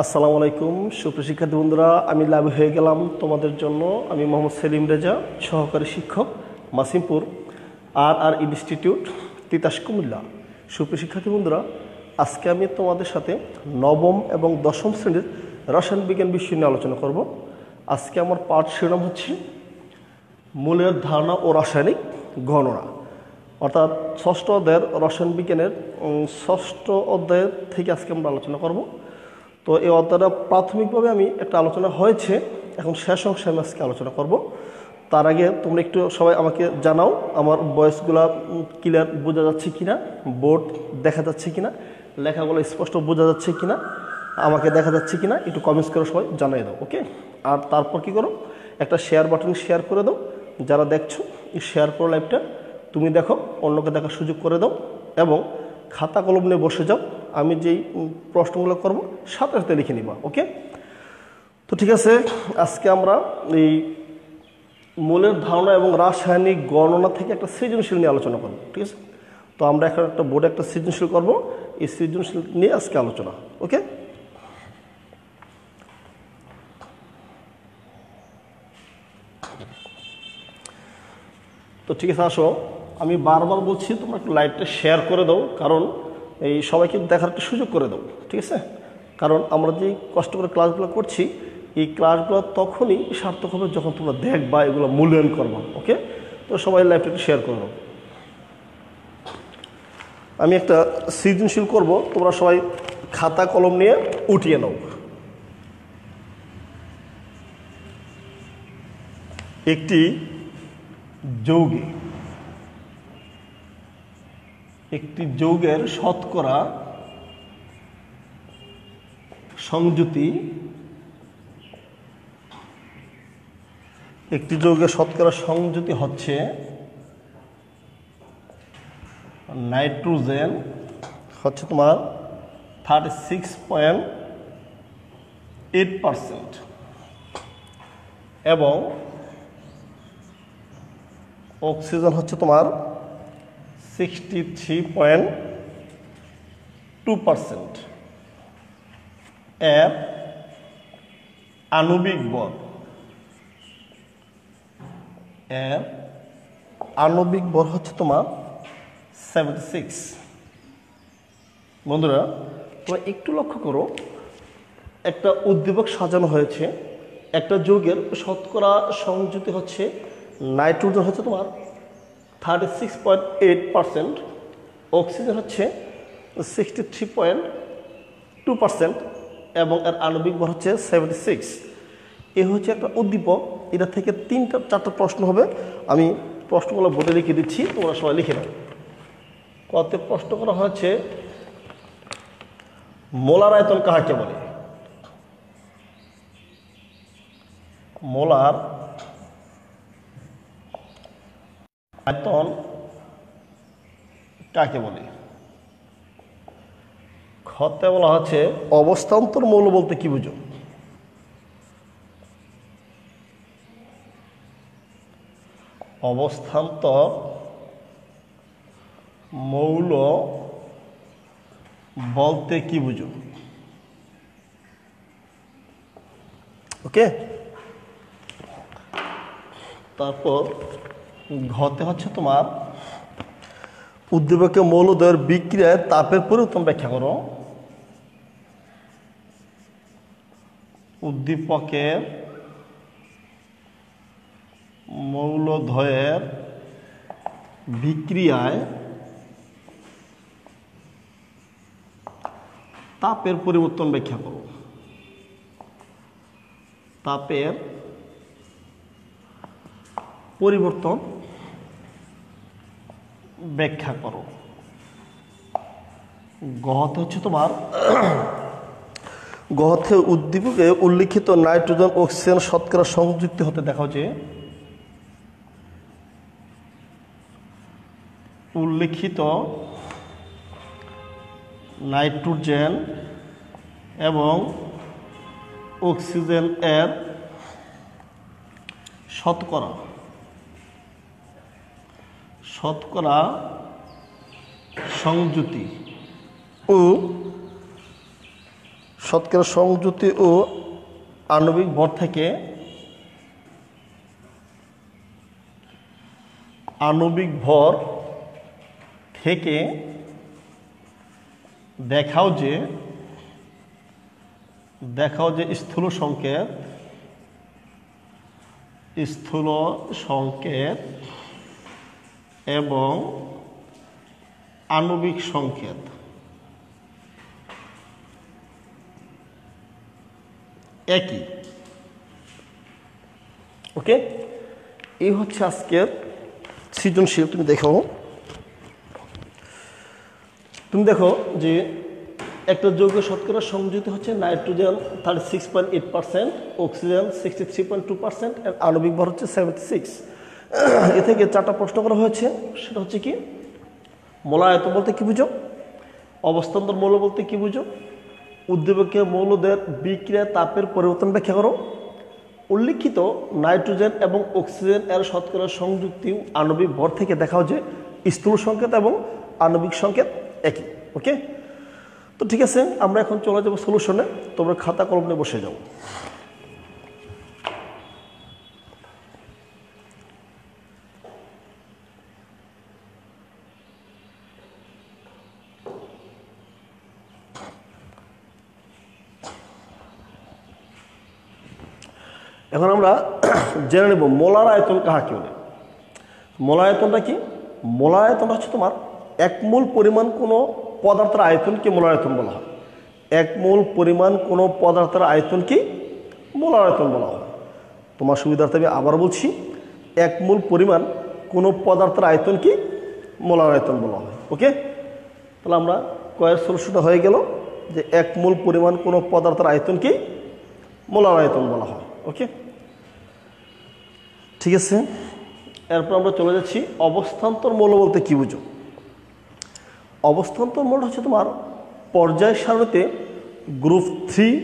আসসালামু আলাইকুম সুপ্রিয় শিক্ষার্থী বন্ধুরা, আমি লাইভ হয়ে গেলাম তোমাদের জন্য। আমি মোহাম্মদ সেলিম রেজা, সহকারী শিক্ষক, মাসিমপুর আর ইনস্টিটিউট, তিতাস, কুমিল্লা। সুপ্রিয় শিক্ষার্থী বন্ধুরা, আজকে আমি তোমাদের সাথে নবম এবং দশম শ্রেণীর রসায়ন বিজ্ঞান বিষয় নিয়ে আলোচনা করব। আজকে আমার পাঠ শিরোনাম হচ্ছে মূলের ধারণা ও রাসায়নিক গণনা, অর্থাৎ ষষ্ঠ অধ্যায়ের রসায়ন বিজ্ঞানের ষষ্ঠ অধ্যায়ের থেকে আজকে আমরা আলোচনা করব। তো এই অধ্যায়টা প্রাথমিকভাবে আমি একটা আলোচনা হয়েছে, এখন শেষ অংশে আমি আজকে আলোচনা করব। তার আগে তোমরা একটু সবাই আমাকে জানাও আমার ভয়েসগুলো ক্লিয়ার বোঝা যাচ্ছে কিনা, বোর্ড দেখা যাচ্ছে কিনা, লেখাগুলো স্পষ্ট বোঝা যাচ্ছে কিনা, আমাকে দেখা যাচ্ছে কিনা, একটু কমেন্টস করে সবাই জানিয়ে দাও, ওকে। আর তারপর কি করো, একটা শেয়ার বাটন শেয়ার করে দাও। যারা দেখছো শেয়ার করো লাইভটা, তুমি দেখো, অন্যকে দেখার সুযোগ করে দাও এবং খাতা কলম নিয়ে বসে যাও। আমি যেই প্রশ্নগুলো করব সাথে সাথে লিখে নিবা, ওকে। তো ঠিক আছে, আজকে আমরা এই মূলের ধারণা এবং রাসায়নিক গণনা থেকে একটা সৃজনশীল নিয়ে আলোচনা করব, ঠিক আছে। তো আমরা এখন একটা বোর্ডে একটা সৃজনশীল করব, এই সৃজনশীল নিয়ে আজকে আলোচনা, ওকে। তো ঠিক আছে, আসো, আমি বারবার বলছি তোমরা একটু লাইভটা শেয়ার করে দাও, কারণ এই সবাইকে দেখার একটা সুযোগ করে দাও, ঠিক আছে। কারণ আমরা যে কষ্ট করে ক্লাসগুলো করছি, এই ক্লাসগুলো তখনই সার্থক হবে যখন তোমরা দেখবা, এগুলো মূল্যায়ন করবা, ওকে। তো সবাই লাইভটা একটু শেয়ার করে দাও। আমি একটা সৃজনশীল করব, তোমরা সবাই খাতা কলম নিয়ে উঠিয়ে নাও। একটি যৌগে একটি যৌগের শতকরা সংযুতি, একটি যৌগের শতকরা সংযুতি হচ্ছে নাইট্রোজেন হচ্ছে তোমার 36.8% এবং অক্সিজেন হচ্ছে তোমার 63.2%। এর আণবিক ভর হচ্ছে তোমার 76। বন্ধুরা, তোমরা একটু লক্ষ্য করো, একটা উদ্দীপক সাজানো হয়েছে। একটা যৌগের শতকরা সংযুতি হচ্ছে নাইট্রোজেন হচ্ছে তোমার 36.8%, অক্সিজেন হচ্ছে 63.2% এবং এর আণবিক ভর হচ্ছে 76। এ হচ্ছে একটা উদ্দীপক। এটা থেকে 3-4টা প্রশ্ন হবে, আমি প্রশ্নগুলো বোর্ডে লিখে দিচ্ছি, তোমরা সবাই লিখে নাও। কত প্রশ্ন করা হয়েছে, মোলার আয়তন কাহাকে বলে? মোলার আয়তন কাকে বলে? খতে বলা হচ্ছে অবস্থান্তর মৌল বলতে কি বুঝো? অবস্থান্তর মৌল বলতে কি বুঝো? ওকে। তারপর ঘতে হচ্ছে তোমার উদ্দীপকে মৌলদ্বয়ের বিক্রিয়ায় তাপের পরিবর্তন ব্যাখ্যা করো। উদ্দীপকের মৌলদ্বয়ের বিক্রিয়ায় তাপের পরিবর্তন ব্যাখ্যা করো। তাপের পরিবর্তন ব্যাখ্যা করো। গহতে হচ্ছে তোমার গহতে উদ্দীপকে উল্লিখিত নাইট্রোজেন অক্সিজেন শতকরা সংযুক্তি হতে দেখা হচ্ছে উল্লিখিত নাইট্রোজেন এবং অক্সিজেন এর শতকরা সংযুতি ও শতকরা সংযুতি ও আণবিক ভর থেকে দেখাও যে স্থূল সংকেত এবং আণবিক সংকেত একই। ওকে, এই হচ্ছে আজকের সৃজনশীল। তুমি দেখো যে একটা যৌগ শতকরা সংযুক্ত হচ্ছে নাইট্রোজেন 36.8%, অক্সিজেন 63.2% আর আণবিক ভর হচ্ছে 76। এ থেকে 4টা প্রশ্ন করা হয়েছে। সেটা হচ্ছে কি, মৌলায়তন বলতে কি বুঝো, অবস্থান্তর মৌল বলতে কি বুঝো, উদ্দীপকের মৌলদের বিক্রিয়া তাপের পরিবর্তন ব্যাখ্যা করো, উল্লিখিত নাইট্রোজেন এবং অক্সিজেন এর শতকরা সংযুক্তি আণবিক ভর থেকে দেখাও যে স্থূল সংকেত এবং আণবিক সংকেত একই। ওকে, তো ঠিক আছে, আমরা এখন চলে যাবো সলিউশনে। তোমরা খাতা কলম নিয়ে বসে যাও। এখন আমরা জেনে নেব মোলার আয়তন কাহাকে বলে। মোলায়তনটা কি? মোলায়তনটা হচ্ছে তোমার এক মোল পরিমাণ কোনো পদার্থের আয়তনকে মোলায়তন বলা হয়। এক মোল পরিমাণ কোনো পদার্থের আয়তনকে মোলার আয়তন বলা হয়। তোমার সুবিধার্থে আমি আবার বলছি, এক মোল পরিমাণ কোনো পদার্থের আয়তনকে মোলার আয়তন বলা হয়। ওকে, তাহলে আমরা কয়ের সলিউশনটা হয়ে গেল যে এক মোল পরিমাণ কোনো পদার্থের আয়তনকে মোলার আয়তন বলা হয়। ওকে, ঠিক আছে। এরপর আমরা চলে যাচ্ছি অবস্থান্তর মৌল বলতে কি বুঝো। অবস্থান্তর মৌল হচ্ছে তোমার পর্যায় সারণীতে গ্রুপ 3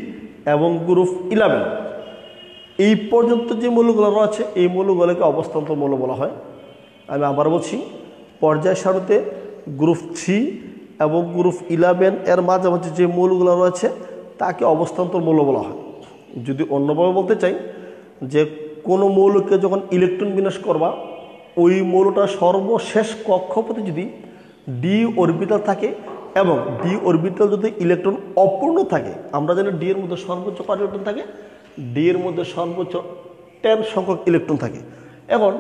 এবং গ্রুপ 11 এই পর্যন্ত যে মৌলগুলো রয়েছে এই মৌলগুলোকে অবস্থান্তর মৌল বলা হয়। আমি আবার বলছি, পর্যায় সারণীতে গ্রুপ 3 এবং গ্রুপ 11 এর মাঝামাঝি যে মৌলগুলো রয়েছে তাকে অবস্থান্তর মৌল বলা হয়। যদি অন্যভাবে বলতে চাই, যে কোনো মৌলকে যখন ইলেকট্রন বিন্যাস করবা, ওই মৌলটার সর্বশেষ কক্ষপথে যদি ডি অরবিটাল থাকে এবং ডি অরবিটাল যদি ইলেকট্রন অপূর্ণ থাকে, আমরা জানি ডি এর মধ্যে সর্বোচ্চ কত ইলেকট্রন থাকে, ডি এর মধ্যে সর্বোচ্চ 10 সংখ্যক ইলেকট্রন থাকে। এখন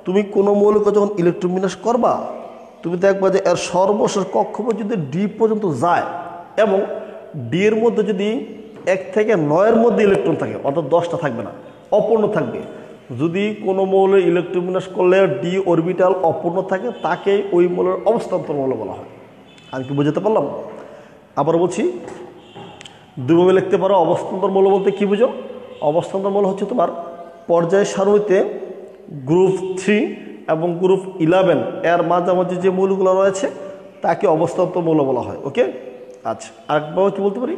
তুমি কোনো মৌলকে যখন ইলেকট্রন বিন্যাস করবা, তুমি দেখবা যে এর সর্বশেষ কক্ষপথ যদি ডি পর্যন্ত যায় এবং ডি এর মধ্যে যদি 1 থেকে 9 এর মধ্যে ইলেকট্রন থাকে, অর্থাৎ 10টা থাকবে না, অপূর্ণ থাকবে। যদি কোনো মৌলের ইলেকট্রন বিন্যাস করলে ডি অরবিটাল অপূর্ণ থাকে, তাকে ওই মৌলের অবস্থান্তর মৌল বলা হয়। আর কি বুঝতে পারলাম? আবার বলছি, দুইভাবে লিখতে পারো। অবস্থান্তর মৌল বলতে কি বুঝো? অবস্থান্তর মৌল হচ্ছে তোমার পর্যায় সারণীতে গ্রুপ 3 এবং গ্রুপ 11 এর মাঝামাঝি যে মৌলগুলো রয়েছে তাকে অবস্থান্তর মৌল বলা হয়। ওকে, আচ্ছা, আরেকভাবে কি বলতে পারি?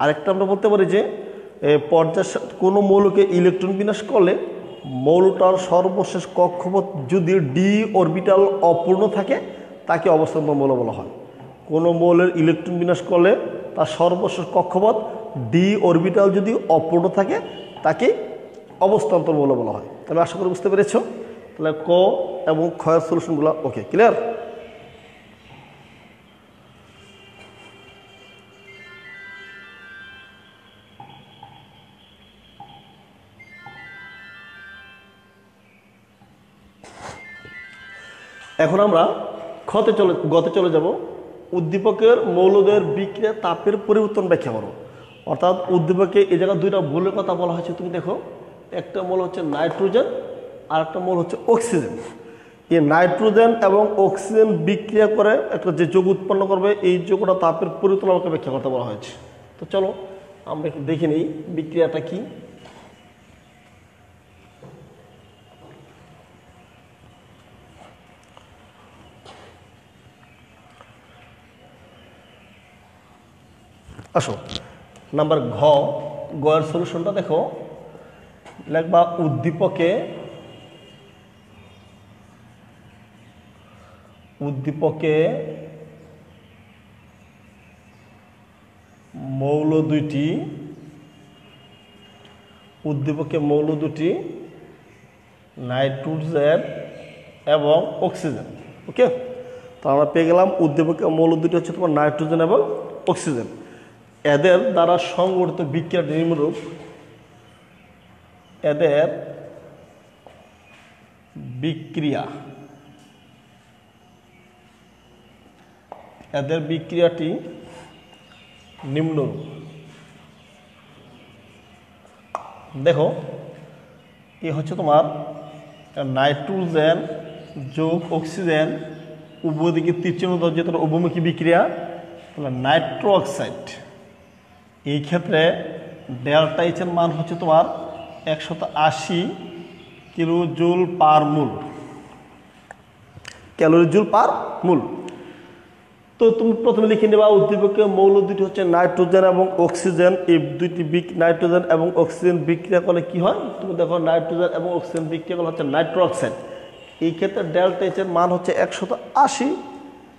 আরেকটা আমরা বলতে পারি যে পর্যায় কোনো মৌলকে ইলেকট্রন বিন্যাস করলে মৌলটার সর্বশেষ কক্ষপথ যদি ডি অরবিটাল অপূর্ণ থাকে তাকে অবস্থান্তর মৌল বলা হয়। কোনো মৌলের ইলেকট্রন বিন্যাস করলে তার সর্বশেষ কক্ষপথ ডি অরবিটাল যদি অপূর্ণ থাকে তাকে অবস্থান্তর মৌল বলা হয়। আমি আশা করি বুঝতে পেরেছ। তাহলে ক এবং ক্ষয়ের সলিউশনগুলো ওকে, ক্লিয়ার? এখন আমরা গতে চলে যাব। উদ্দীপকের মৌলদের বিক্রিয়া তাপের পরিবর্তন ব্যাখ্যা করো। অর্থাৎ উদ্দীপকে এই জায়গায় দুইটা মৌলের কথা বলা হয়েছে। তুমি দেখো, একটা মৌল হচ্ছে নাইট্রোজেন আর একটা মৌল হচ্ছে অক্সিজেন। এই নাইট্রোজেন এবং অক্সিজেন বিক্রিয়া করে একটা যে যৌগ উৎপন্ন করবে, এই যৌগটা তাপের পরিবর্তন আমাকে ব্যাখ্যা করতে বলা হয়েছে। তো চলো আমরা একটু দেখে নিই বিক্রিয়াটা কি। আসো, নাম্বার গয়ের সলিউশনটা দেখো। লিখবা উদ্দীপকে মৌল দুইটি উদ্দীপকের মৌল দুটি নাইট্রোজেন এবং অক্সিজেন। ওকে, তো আমরা পেয়ে গেলাম উদ্দীপকের মৌল দুটি হচ্ছে তোমার নাইট্রোজেন এবং অক্সিজেন। এদের দ্বারা সংঘটিত বিক্রিয়া নিম্নরূপ। এদের বিক্রিয়াটি নিম্নরূপ। দেখো, এ হচ্ছে তোমার নাইট্রোজেন যোগ অক্সিজেন উভয় দিকে তীরচিহ্ন যেটা উভমুখী বিক্রিয়া, তাহলে নাইট্রো অক্সাইড। এই ক্ষেত্রে ডেল্টা এইচ এর মান হচ্ছে তোমার 180 কিলোজুল পার মোল, ক্যালোরি জুল পার মোল। তো তুমি প্রথমে লিখে নেবা উদ্দীপকের মৌল দুটি হচ্ছে নাইট্রোজেন এবং অক্সিজেন। এই দুইটি নাইট্রোজেন এবং অক্সিজেন বিক্রিয়া করলে কি হয়, তুমি দেখো নাইট্রোজেন এবং অক্সিজেন বিক্রিয়া করলে হচ্ছে নাইট্রো অক্সাইড। এই ক্ষেত্রে ডেল্টা এইচ এর মান হচ্ছে 180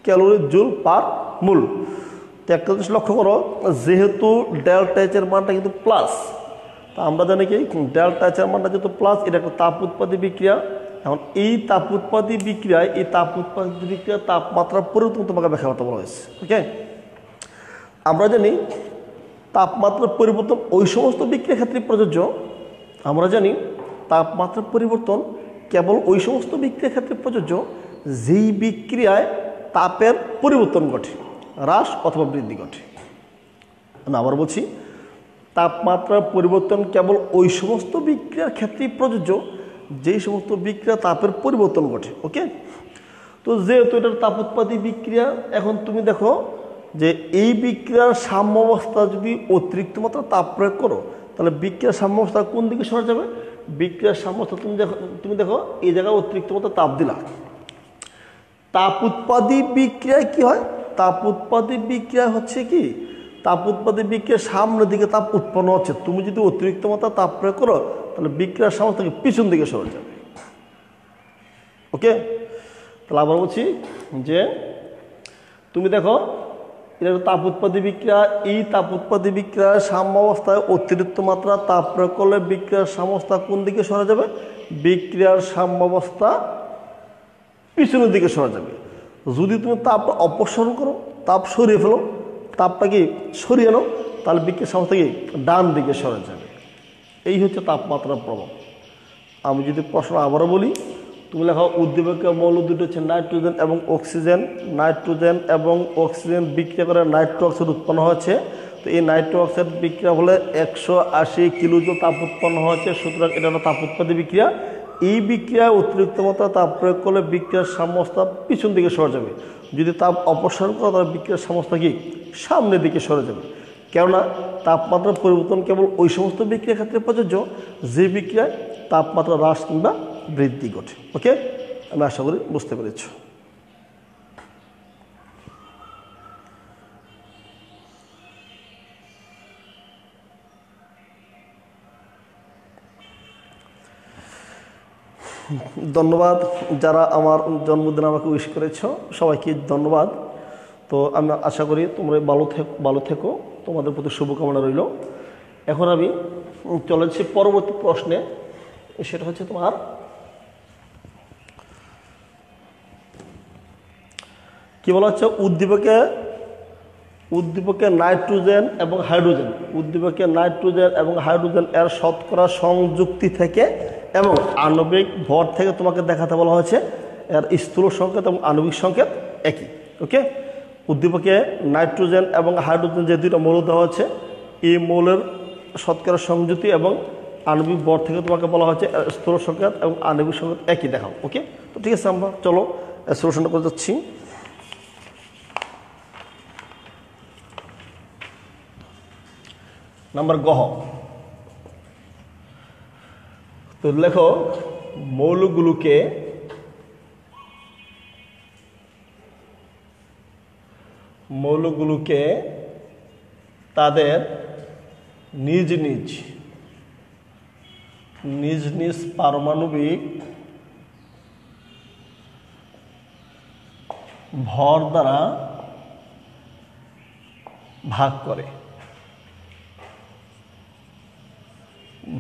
ক্যালোরি জুল পার মোল। তো একটা জিনিস লক্ষ্য করো, যেহেতু ডেল্টা এইচ এর মানটা কিন্তু প্লাস, তা আমরা জানি কি ডেল্টা এইচ এর মানটা যেহেতু প্লাস, এটা একটা তাপ উৎপাদী বিক্রিয়া। এখন এই তাপ উৎপাদী বিক্রিয়ায় তাপমাত্রার পরিবর্তন তোমাকে ব্যাখ্যা করতে বলা হয়েছে। ওকে, আমরা জানি তাপমাত্রার পরিবর্তন ওই সমস্ত বিক্রিয়ার ক্ষেত্রে প্রযোজ্য। আমরা জানি তাপমাত্রার পরিবর্তন কেবল ওই সমস্ত বিক্রিয়ার ক্ষেত্রে প্রযোজ্য যেই বিক্রিয়ায় তাপের পরিবর্তন ঘটে, হ্রাস অথবা বৃদ্ধি ঘটে। আমি আবার বলছি, তাপমাত্রার পরিবর্তন কেবল ওই সমস্ত বিক্রিয়ার ক্ষেত্রেই প্রযোজ্য যেই সমস্ত বিক্রিয়া তাপের পরিবর্তন ঘটে। ওকে, তো যেহেতু এটার তাপ উৎপাদী বিক্রিয়া, এখন তুমি দেখো যে এই বিক্রিয়ার সাম্যাবস্থা যদি অতিরিক্ত মাত্রা তাপ প্রয়োগ করো, তাহলে বিক্রিয়ার সাম্যাবস্থা কোন দিকে সরে যাবে? বিক্রিয়ার সাম্যাবস্থা তুমি দেখো এই জায়গায় অতিরিক্ত মাত্রা তাপ দিলা। তাপ উৎপাদী বিক্রিয়ায় কি হয়? তাপ উৎপাদী বিক্রিয়া হচ্ছে কি, তাপ উৎপাদী বিক্রিয়ার সামনের দিকে তাপ উৎপন্ন হচ্ছে। তুমি যদি অতিরিক্ত মাত্রা তাপ প্রয়োগ করো, তাহলে বিক্রিয়ার সামর্থ্য পিছন দিকে সরে যাবে। ওকে, তাহলে আবার বলছি যে তুমি দেখো এটা তাপ উৎপাদী বিক্রিয়া, এই তাপ উৎপাদী বিক্রিয়ার সাম্যাবস্থায় অতিরিক্ত মাত্রা তাপ প্রয়োগ করলে বিক্রিয়ার সাম্যাবস্থা কোন দিকে সরে যাবে? বিক্রিয়ার সাম্যাবস্থা পিছনের দিকে সরে যাবে। যদি তুমি তাপ অপসারণ করো, তাপ সরিয়ে ফেলো, তাপটা কি সরিয়ে নাও, তাহলে বিক্রিয়ার সাম্যাবস্থা কি ডান দিকে সরে যাবে। এই হচ্ছে তাপমাত্রার প্রভাব। আমি যদি প্রশ্ন আবারও বলি, তুমি লেখো উদ্দীপকের মৌল দুটো হচ্ছে নাইট্রোজেন এবং অক্সিজেন। নাইট্রোজেন এবং অক্সিজেন বিক্রিয়া করে নাইট্রো অক্সাইড উৎপন্ন হয়েছে। তো এই নাইট্রো অক্সাইড বিক্রিয়া হলে 180 কিলোজুল তাপ উৎপন্ন হয়েছে, সুতরাং এটা হলো তাপ উৎপাদী বিক্রিয়া। এই বিক্রিয়ায় অতিরিক্ত মাত্রা তাপ প্রয়োগ করলে বিক্রিয়ার সাম্যাবস্থা পিছন দিকে সরে যাবে। যদি তাপ অপসারণ করো, তাহলে বিক্রিয়ার সাম্যাবস্থা কি সামনের দিকে সরে যাবে। কেননা তাপমাত্রার পরিবর্তন কেবল ওই সমস্ত বিক্রিয়ার ক্ষেত্রে প্রযোজ্য যে বিক্রিয়ায় তাপমাত্রা হ্রাস কিংবা বৃদ্ধি ঘটে। ওকে, আমি আশা করি বুঝতে পেরেছ। ধন্যবাদ যারা আমার জন্মদিন আমাকে উইশ করেছ, সবাইকে ধন্যবাদ। তো আমি আশা করি তোমরা ভালো থেকো, তোমাদের প্রতি শুভকামনা রইল। এখন আমি চলে যাচ্ছি পরবর্তী প্রশ্নে। সেটা হচ্ছে তোমার কি বলা হচ্ছে, উদ্দীপকে নাইট্রোজেন এবং হাইড্রোজেন, উদ্দীপকে নাইট্রোজেন এবং হাইড্রোজেন এর শতকরা সংযুক্তি থেকে এবং আণবিক ভর থেকে তোমাকে দেখাতে বলা হয়েছে এর স্থূল সংকেত এবং আণবিক সংকেত একই। ওকে, উদ্দীপকে নাইট্রোজেন এবং হাইড্রোজেন যে দুইটা মৌল দেওয়া হচ্ছে, এই মৌলের শতকরা সংযুক্তি এবং আণবিক ভর থেকে তোমাকে বলা হয়েছে স্থূল সংকেত এবং আণবিক সংকেত একই দেখাও। ওকে, তো ঠিক আছে, আমরা চলো সলিউশনটা করে যাচ্ছি। নাম্বার গহ, তো লেখো মৌলগুলোকে তাদের নিজ নিজ পারমাণবিক ভর দ্বারা ভাগ করে।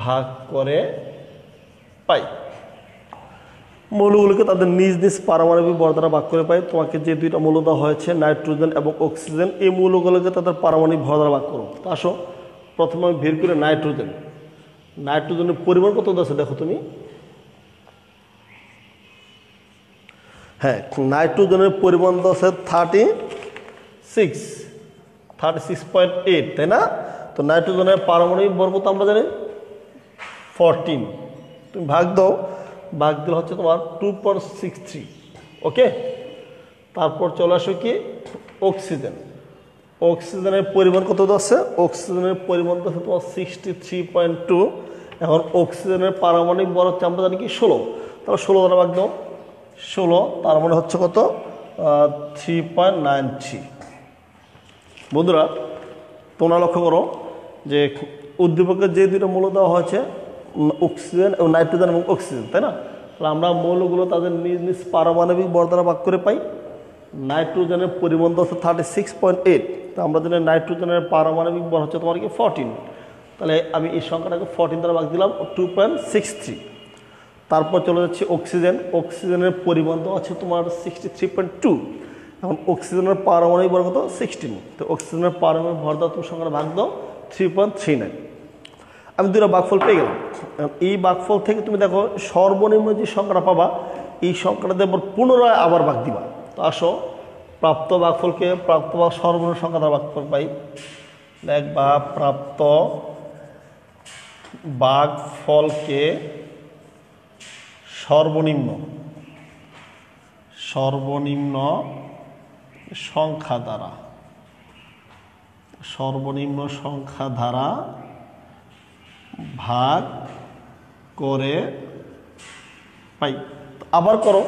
ভাগ করে পাই। মৌলগুলোকে তাদের নিজ নিজ পারমাণবিক ভর দ্বারা ভাগ করে পাই। তোমাকে যে দুইটা মৌল দেওয়া হয়েছে নাইট্রোজেন এবং অক্সিজেন, এই মৌলগুলোকে তাদের পারমাণবিক ভর দ্বারা ভাগ করো। তো আসো প্রথমে আমি বের করে নাইট্রোজেন। নাইট্রোজেনের পরিমাণ কত আছে দেখো তুমি। হ্যাঁ, নাইট্রোজেনের পরিমাণ আছে 36.8, তাই না? তো নাইট্রোজেনের পারমাণবিক ভর কত আমরা জানি 14। তুমি ভাগ দাও, ভাগ দিলে হচ্ছে তোমার 2.63। ওকে, তারপর চলে আসো কি অক্সিজেন। অক্সিজেনের পরিমাণ কত আছে? অক্সিজেনের পরিমাণ আছে তোমার 63.2। এখন অক্সিজেনের পারমাণবিক ভর হচ্ছে আমরা জানি কি 16। তাহলে 16 দ্বারা ভাগ দাও, 16, তার মানে হচ্ছে কত 3.93। বন্ধুরা তোমরা লক্ষ্য করো যে উদ্দীপকের যে দুটো মৌল দেওয়া হয়েছে অক্সিজেন এবং নাইট্রোজেন এবং অক্সিজেন, তাই না? তাহলে আমরা মৌলগুলো তাদের নিজ নিজ পারমাণবিক ভর দ্বারা ভাগ করে পাই। নাইট্রোজেনের পরিমাণ হচ্ছে 36.8, তো আমরা জানি নাইট্রোজেনের পারমাণবিক ভর হচ্ছে তোমার কি 14। তাহলে আমি এই সংখ্যাটাকে 14 দ্বারা ভাগ দিলাম 2.63। তারপর চলে যাচ্ছে অক্সিজেন। অক্সিজেনের পরিমাণ তো আছে তোমার 63.2। এখন অক্সিজেনের পারমাণবিক ভর কত 16। তো অক্সিজেনের পারমাণবিক ভর দাও তুমি সংখ্যাটা ভাগ দাও 3.39। আমি দুটো ভাগফল পেয়ে গেলাম। এই ভাগফল থেকে তুমি দেখো সর্বনিম্ন যে সংখ্যাটা পাবা এই সংখ্যাটা দিয়ে পুনরায় আবার ভাগ দিবা। তো আসো প্রাপ্ত ভাগফলকে প্রাপ্ত বা সর্বনিম্ন সংখ্যা দ্বারা ভাগফল পাই। দেখবা প্রাপ্ত ভাগফলকে সর্বনিম্ন সংখ্যা দ্বারা ভাগ করে পাই। আবার করো।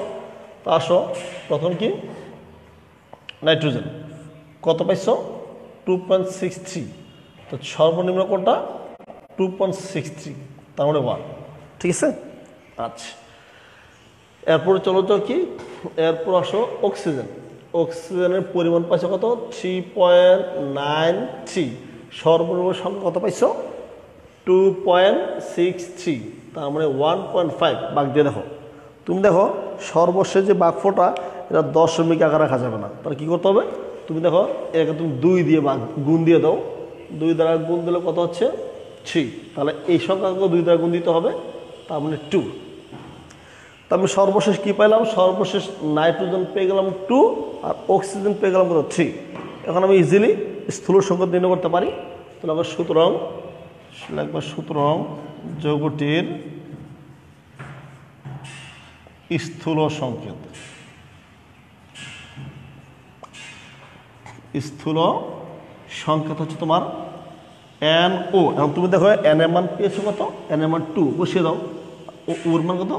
তো আসো প্রথম কি নাইট্রোজেন কত পাইছো 2.63। তো সর্বনিম্ন কোনটা 2.63, তার মানে 1। ঠিক আছে, আচ্ছা। এরপর চলো তো কি, এরপর আসো অক্সিজেন। অক্সিজেনের পরিমাণ পাইছো কত 3.93। সর্বনিম্ন সংখ্যা কত পাইছো 2.63, তার মানে 1.5। ভাগ দিয়ে দেখো, তুমি দেখো সর্বশেষ যে ভাগফলটা এটা দশমিক আকারে রাখা যাবে না। তাহলে কী করতে হবে, তুমি দেখো এটাকে তুমি 2 দিয়ে গুণ দিয়ে দাও। 2 দ্বারা গুণ দিলে কত হচ্ছে 3। তাহলে এই সংখ্যাকে 2 দ্বারা গুণ দিতে হবে, তার মানে 2। তো আমি সর্বশেষ কী পাইলাম, সর্বশেষ নাইট্রোজেন পেয়ে গেলাম 2 আর অক্সিজেন পেয়ে গেলাম কত 3। এখন আমি ইজিলি স্থূল সংখ্যা নির্ণয় করতে পারি। তাহলে আবার সুতরাং যৌগটির স্থূল সংকেত হচ্ছে তোমার NO। এখন তুমি দেখো N এর মান পেয়েছো কত, N এর মান 2 বসিয়ে দাও, ওর মান কত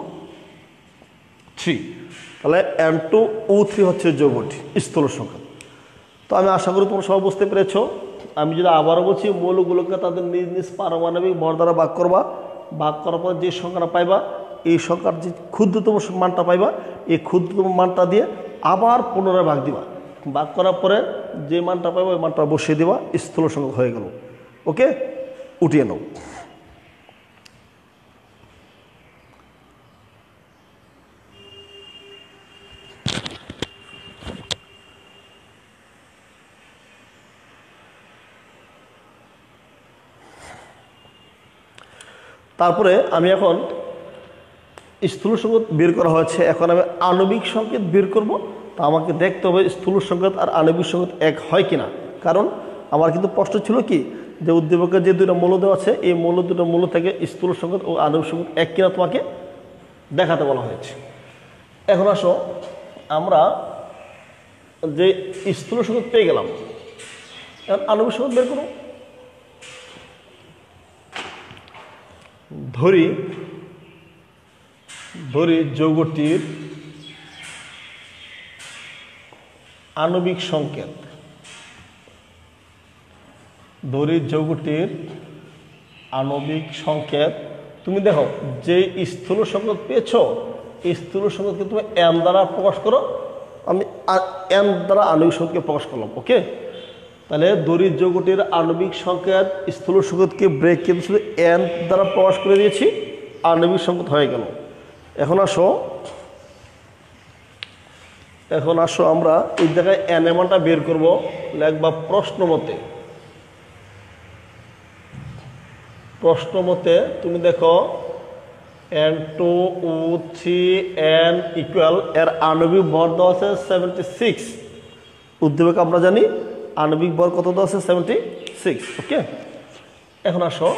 3। তাহলে N2O3 হচ্ছে যৌগটি স্থূল সংকেত। তো আমি আশা করি তোমরা সবাই বুঝতে পেরেছো। আমি যদি আবারও বলছি মৌলগুলোকে তাদের নিজ নিজ পারমাণবিক ভর দ্বারা ভাগ করবা, ভাগ করার পর যে সংখ্যাটা পাইবা এই সংখ্যার যে ক্ষুদ্রতম মানটা পাইবা এই ক্ষুদ্রতম মানটা দিয়ে আবার পুনরায় ভাগ দিবা। ভাগ করার পরে যে মানটা পাইবা ওই মানটা বসিয়ে দিবা, স্থূল সংখ্যা হয়ে গেল। ওকে, উঠিয়ে নাও। তারপরে আমি এখন স্থূল সংকেত বের করা হয়েছে, এখন আমি আণবিক সংকেত বের করব। তা আমাকে দেখতে হবে স্থূল সংকেত আর আণবিক সংকেত এক হয় কিনা। কারণ আমার কিন্তু প্রশ্ন ছিল কি যে উদ্দীপকের যে দুটো মৌল দেওয়া আছে এই দুটো মৌল থেকে স্থূল সংকেত ও আণবিক সংকেত এক কিনা তোমাকে দেখাতে বলা হয়েছে। এখন আসো আমরা যে স্থূল সংকেত পেয়ে গেলাম, এখন আণবিক সংকেত বের করো। ধরি যৌগটির আণবিক সংকেত, তুমি দেখো যে স্থূল সংকেত পেয়েছো এই স্থূল সংকেতকে তুমি n দ্বারা প্রকাশ করো। আমি n দ্বারা আণবিক সংকেতকে প্রকাশ করলাম। ওকে, তাহলে দড়ির যৌগটির আণবিক সংকেত স্থূল সংকেতকে ব্রেক কিন্তু শুধু এন দ্বারা প্রকাশ করে দিয়েছি, আণবিক সংকেত হয়ে গেল। এখন আসো আমরা এই জায়গায় এন এর মানটা বের করব। লিখবা প্রশ্ন মতে তুমি দেখো N2O3N ইকুয়াল এর আণবিক ভর দেওয়া আছে 76। উদ্দীপক আমরা জানি আণবিক ভর কত দেওয়া আছে 76। ওকে, এখন আসো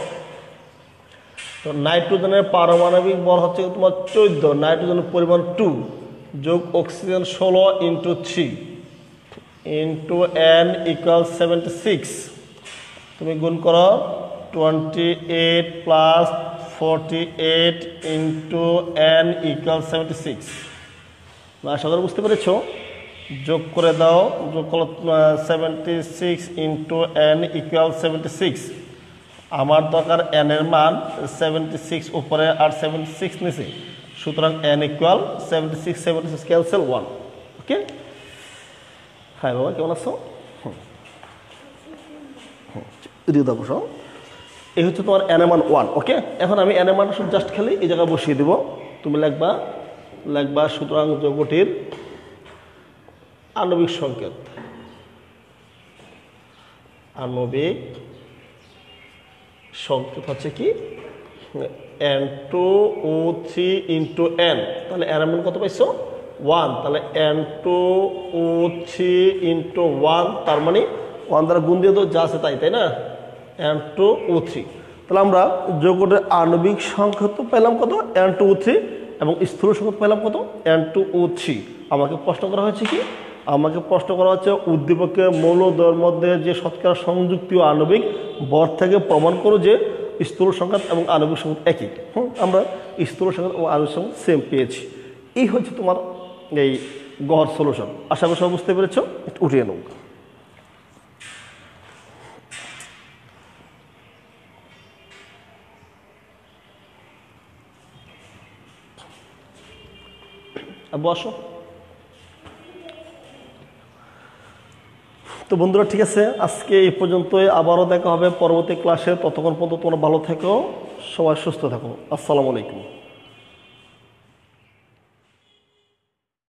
তো নাইট্রোজেনের পারমাণবিক ভর হচ্ছে তোমার 14, নাইট্রোজেনের পরিমাণ 2 যোগ oxygen 16 into 3 into N equal 76। তুমি গুণ করো 28 প্লাস 48 ইন্টু N ইকুয়াল 76। আশা করি বুঝতে পেরেছ। যোগ করে দাও, যোগ করো 76 ইন্টু N ইকুয়াল 76। আমার দরকার N এর মান 76 উপরে আর 76 নিচে, সুতরাং N ইকুয়াল 76 ক্যান্সেল 1। ওকে, হ্যাঁ বাবা কেমন আছো? বসো। এই হচ্ছে তোমার N এর মান 1। ওকে, এখন আমি N এর মান শুধু জাস্ট খালি এই জায়গায় বসিয়ে দেবো। তুমি লিখবা সুতরাং যৌগটির আণবিক সংকেত হচ্ছে কি N2O3 ইন্টু N। তাহলে N এর মান কত পাইছো? 1। তাহলে N2O3 ইন্টু 1, তার মানে 1 দ্বারা গুণ দিয়ে তো যা আছে তাই, তাই না? N2O3। তাহলে আমরা যৌগটির আণবিক সংকেত পেলাম কত? N2O3, এবং স্থূল সংকেত পেলাম কত? N2O3। আমাকে প্রশ্ন করা হয়েছে কি? আমাকে প্রশ্ন করা হচ্ছে উদ্দীপকের মৌলদ্বয়ের মধ্যে যে শতকরা সংযুক্তীয় আণবিক ভর থেকে প্রমাণ করো যে স্থূল সংকেত এবং আণবিক সংকেত একই। আমরা স্থূল সংকেত ও আণবিক সংকেত সেম পেয়েছি। এই হচ্ছে তোমার এই গড় সলিউশন। আশা করি সব বুঝতে পেরেছ। একটু উঠিয়ে নেব। বসো। তো বন্ধুরা ঠিক আছে, আজকে এই পর্যন্তই। আবারও দেখা হবে পরবর্তী ক্লাসে। ততক্ষণ পর্যন্ত তোমরা ভালো থেকো, সবাই সুস্থ থাকো। আসসালামু আলাইকুম।